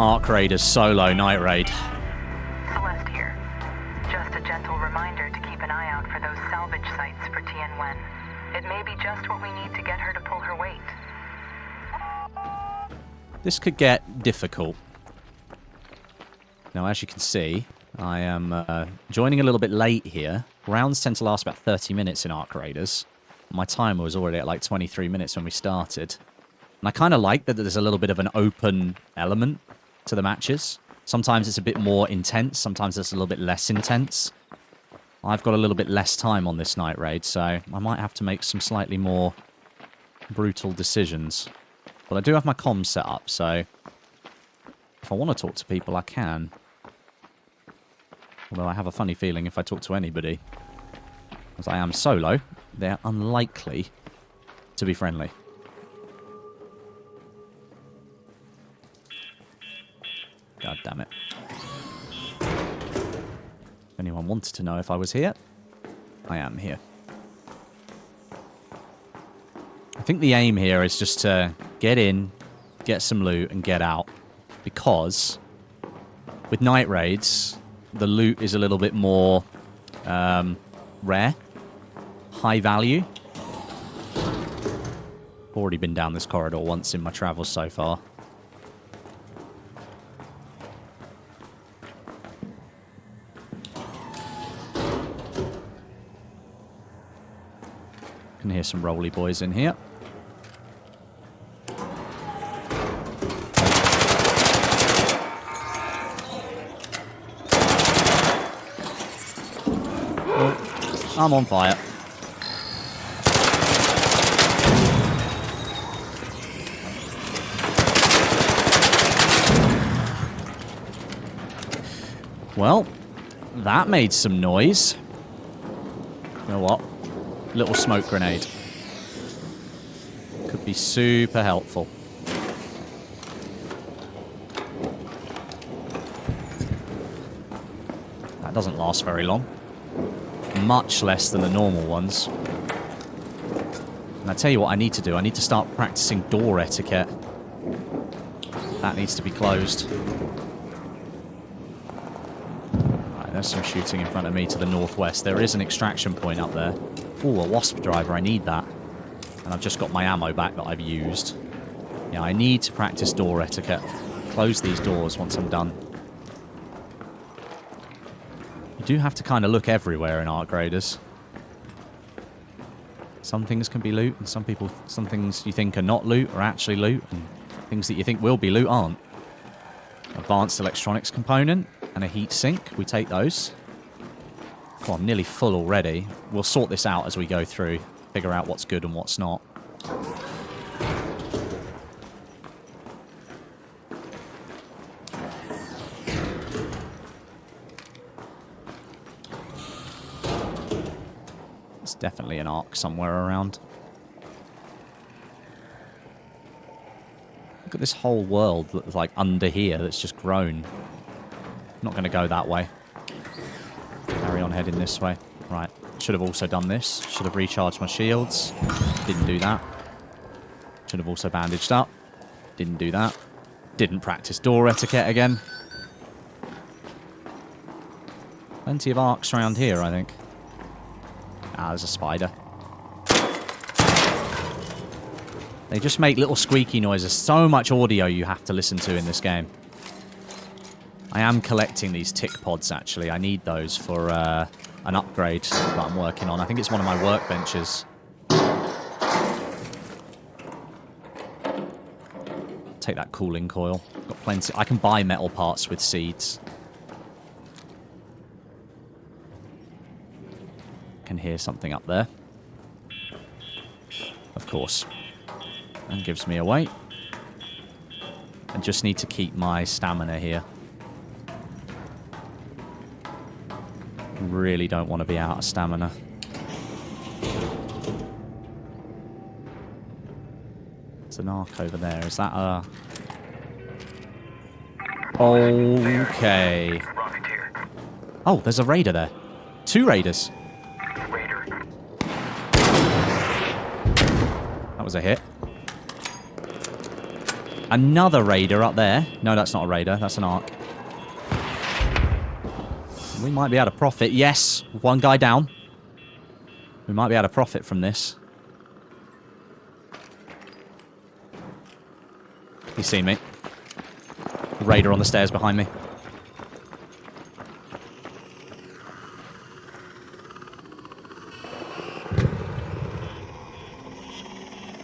Arc Raiders solo night raid. Celeste here. Just a gentle reminder to keep an eye out for those salvage sites for Tien Wen. It may be just what we need to get her to pull her weight. This could get difficult. Now, as you can see, I am joining a little bit late here. Rounds tend to last about 30 minutes in Arc Raiders. My timer was already at like 23 minutes when we started. And I kind of like that there's a little bit of an open element to the matches. Sometimes it's a bit more intense, sometimes it's a little bit less intense. I've got a little bit less time on this night raid, so I might have to make some slightly more brutal decisions. But I do have my comms set up, so if I want to talk to people, I can. Although I have a funny feeling if I talk to anybody, as I am solo, they're unlikely to be friendly. God damn it. If anyone wanted to know if I was here, I am here. I think the aim here is just to get in, get some loot, and get out. Because with night raids, the loot is a little bit more rare, high value. Already been down this corridor once in my travels so far. Can hear some roly boys in here. Oh, I'm on fire. Well, that made some noise. You know what? Little smoke grenade. Could be super helpful. That doesn't last very long. Much less than the normal ones. And I tell you what I need to do. I need to start practicing door etiquette. That needs to be closed. Right, there's some shooting in front of me to the northwest. There is an extraction point up there. Ooh, a wasp driver. I need that. And I've just got my ammo back that I've used. Yeah, I need to practice door etiquette. Close these doors once I'm done. You do have to kind of look everywhere in Arc Raiders. Some things can be loot, and some things you think are not loot are actually loot, and things that you think will be loot aren't. Advanced electronics component and a heat sink. We take those. Oh, I'm nearly full already. We'll sort this out as we go through. Figure out what's good and what's not. There's definitely an arc somewhere around. Look at this whole world that's like under here that's just grown. Not going to go that way. Carry on heading this way. Right. Should have also done this. Should have recharged my shields. Didn't do that. Should have also bandaged up. Didn't do that. Didn't practice door etiquette again. Plenty of arcs around here, I think. Ah, there's a spider. They just make little squeaky noises. So much audio you have to listen to in this game. I am collecting these tick pods, actually. I need those for an upgrade that I'm working on. I think it's one of my workbenches. Take that cooling coil. Got plenty. I can buy metal parts with seeds. Can hear something up there. Of course. And gives me away. I just need to keep my stamina here. Really don't want to be out of stamina. There's an arc over there. Is that a... Okay. Oh, there's a raider there. 2 raiders. That was a hit. Another raider up there. No, that's not a raider. That's an arc. We might be able to profit. Yes, one guy down. We might be able to profit from this. He's seen me. Raider on the stairs behind me.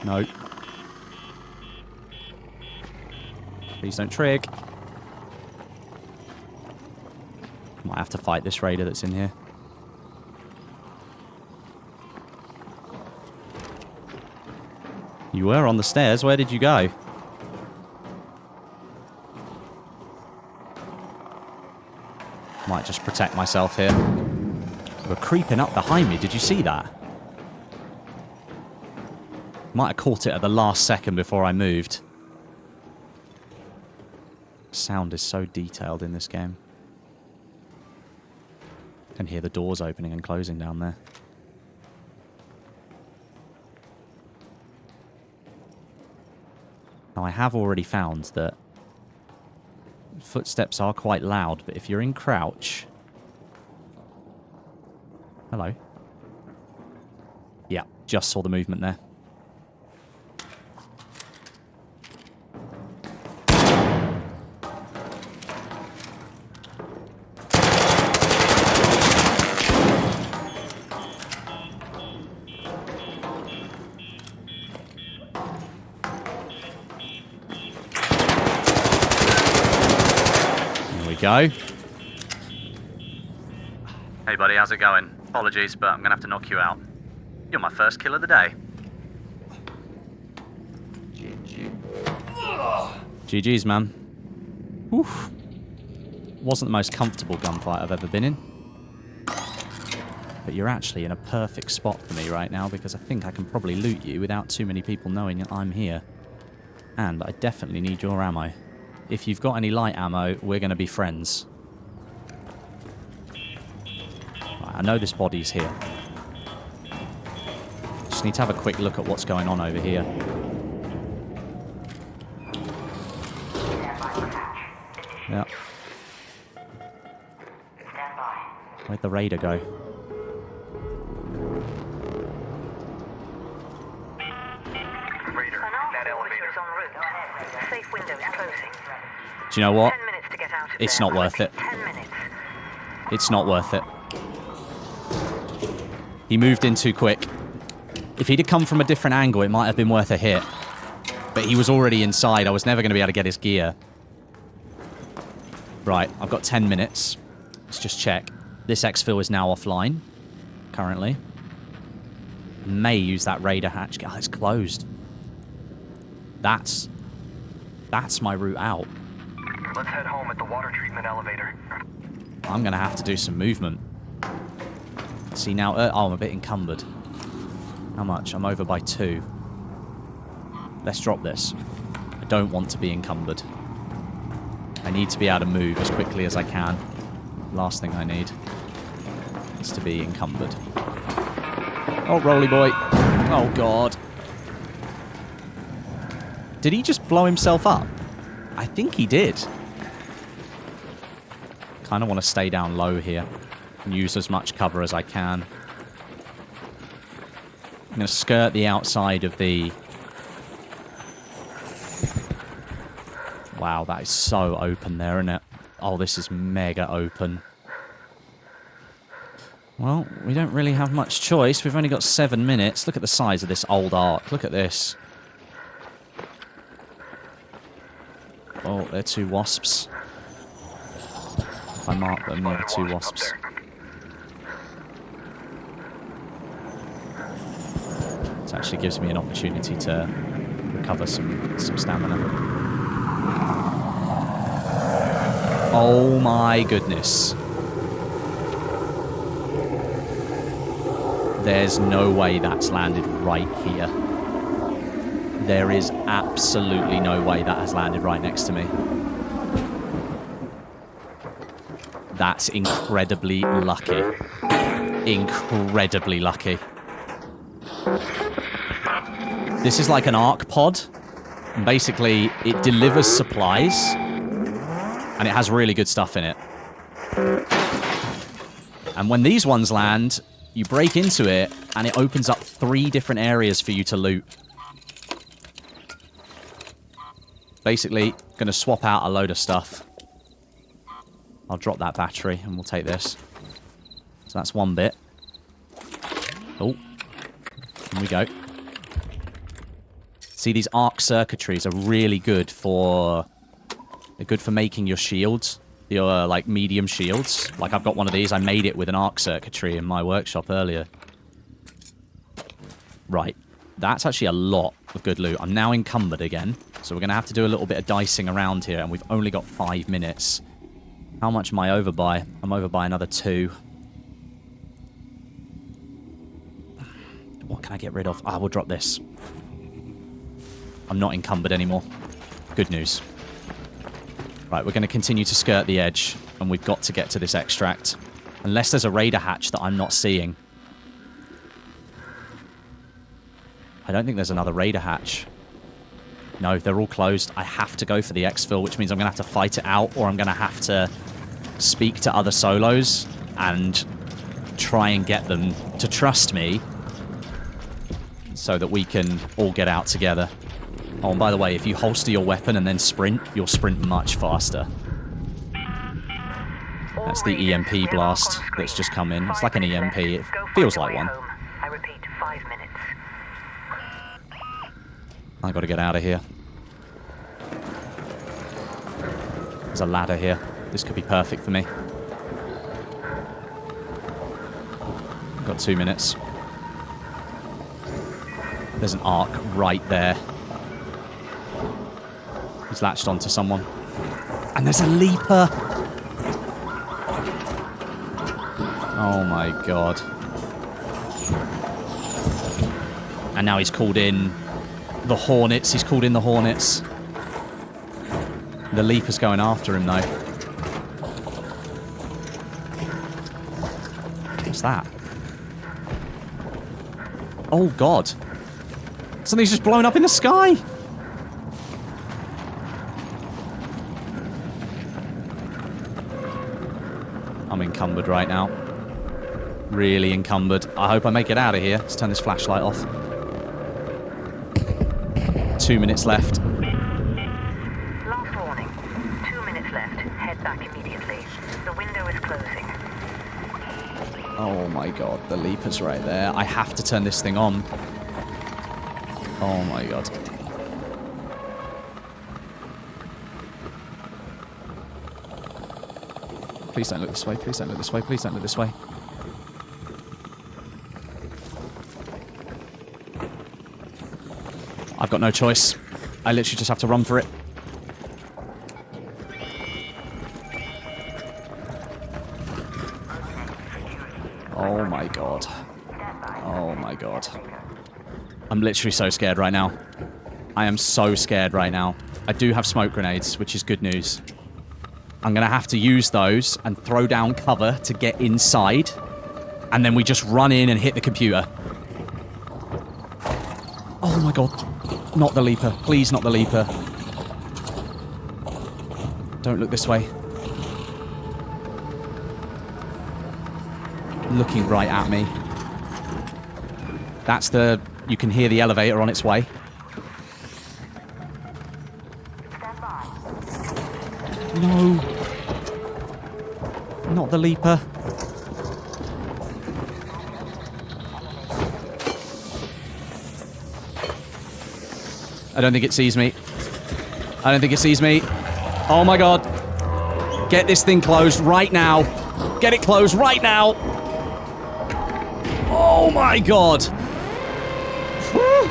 No. Please don't trig. Might have to fight this raider that's in here. You were on the stairs. Where did you go? Might just protect myself here. They were creeping up behind me. Did you see that? Might have caught it at the last second before I moved. Sound is so detailed in this game. Can hear the doors opening and closing down there. Now I have already found that footsteps are quite loud, but if you're in crouch... Hello. Yeah, just saw the movement there. Go. Hey buddy, how's it going? Apologies, but I'm gonna have to knock you out. You're my first kill of the day. GG's, man. Oof. Wasn't the most comfortable gunfight I've ever been in. But you're actually in a perfect spot for me right now because I think I can probably loot you without too many people knowing that I'm here. And I definitely need your ammo. If you've got any light ammo, we're going to be friends. Right, I know this body's here. Just need to have a quick look at what's going on over here. Yeah. Where'd the raider go? Do you know what? It's not worth it. It's not worth it. He moved in too quick. If he'd have come from a different angle, it might have been worth a hit. But he was already inside. I was never going to be able to get his gear. Right, I've got 10 minutes. Let's just check. This exfil is now offline, currently. May use that raider hatch. Oh, it's closed. That's my route out. Let's head home at the water treatment elevator. I'm going to have to do some movement. See now... oh, I'm a bit encumbered. How much? I'm over by 2. Let's drop this. I don't want to be encumbered. I need to be able to move as quickly as I can. Last thing I need is to be encumbered. Oh, roly boy. Oh, God. Did he just blow himself up? I think he did. Kind of want to stay down low here and use as much cover as I can. I'm going to skirt the outside of the... Wow, that is so open there, isn't it? Oh, this is mega open. Well, we don't really have much choice. We've only got 7 minutes. Look at the size of this old arc. Look at this. Oh, they're 2 wasps. If I mark them, they're 2 wasps. This actually gives me an opportunity to recover some stamina. Oh my goodness. There's no way that's landed right here. There is absolutely no way that has landed right next to me. That's incredibly lucky. Incredibly lucky. This is like an arc pod, And basically, it delivers supplies, and it has really good stuff in it. And when these ones land, you break into it, and it opens up 3 different areas for you to loot. Basically, going to swap out a load of stuff. I'll drop that battery, and we'll take this. So that's one bit. Oh. Here we go. See, these arc circuitries are really good for... They're good for making your shields. Your, like, medium shields. Like, I've got one of these. I made it with an arc circuitry in my workshop earlier. Right. That's actually a lot of good loot. I'm now encumbered again. So we're going to have to do a little bit of dicing around here. And we've only got 5 minutes. How much am I over by? I'm over by another 2. What can I get rid of? Ah, we'll drop this. I'm not encumbered anymore. Good news. Right, we're going to continue to skirt the edge, and we've got to get to this extract. Unless there's a raider hatch that I'm not seeing. I don't think there's another raider hatch. No, they're all closed. I have to go for the exfil, which means I'm going to have to fight it out, or I'm going to have to speak to other solos and try and get them to trust me so that we can all get out together. Oh, and by the way, if you holster your weapon and then sprint, you'll sprint much faster. That's the EMP blast that's just come in. It's like an EMP. It feels like one. I repeat, 5 minutes. I gotta get out of here. There's a ladder here. This could be perfect for me. I've got 2 minutes. There's an arc right there. He's latched onto someone. And there's a leaper! Oh my god. And now he's called in the Hornets. He's called in the Hornets. The leaper's going after him, though. What's that? Oh god. Something's just blown up in the sky! I'm encumbered right now. Really encumbered. I hope I make it out of here. Let's turn this flashlight off. 2 minutes left. Last warning. 2 minutes left. Head back immediately. The window is closing. Oh my god, the leaper's right there. I have to turn this thing on. Oh my god. Please don't look this way, please don't look this way, please don't look this way. I've got no choice. I literally just have to run for it. Oh my god. Oh my god. I'm literally so scared right now. I am so scared right now. I do have smoke grenades, which is good news. I'm going to have to use those and throw down cover to get inside. And then we just run in and hit the computer. Oh my god. Not the leaper. Please not the leaper. Don't look this way. Looking right at me. That's the... You can hear the elevator on its way. No. Not the leaper. I don't think it sees me. I don't think it sees me. Oh my god. Get this thing closed right now. Get it closed right now. Oh my god. Whew.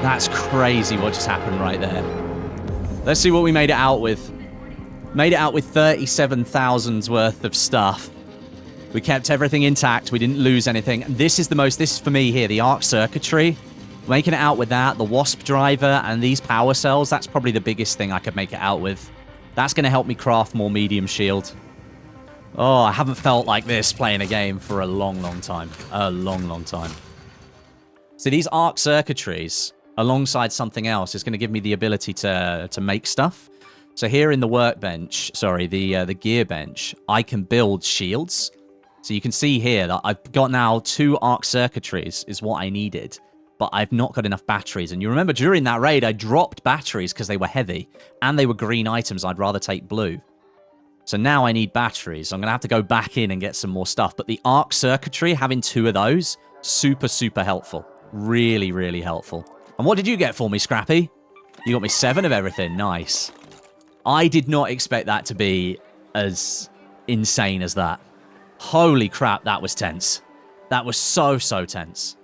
That's crazy what just happened right there. Let's see what we made it out with. Made it out with 37,000's worth of stuff. We kept everything intact. We didn't lose anything. This is for me here, the arc circuitry. Making it out with that, the wasp driver, and these power cells, that's probably the biggest thing I could make it out with. That's going to help me craft more medium shield. Oh, I haven't felt like this playing a game for a long, long time. A long, long time. So these arc circuitries, alongside something else is going to give me the ability to make stuff. So here in the workbench, sorry, the gear bench, I can build shields. So you can see here that I've got now 2 arc circuitries is what I needed, but I've not got enough batteries. And you remember during that raid, I dropped batteries because they were heavy and they were green items. I'd rather take blue. So now I need batteries. I'm going to have to go back in and get some more stuff. But the arc circuitry, having 2 of those, super, super helpful. Really, really helpful. And what did you get for me, Scrappy? You got me 7 of everything. Nice. I did not expect that to be as insane as that. Holy crap, that was tense. That was so, so tense.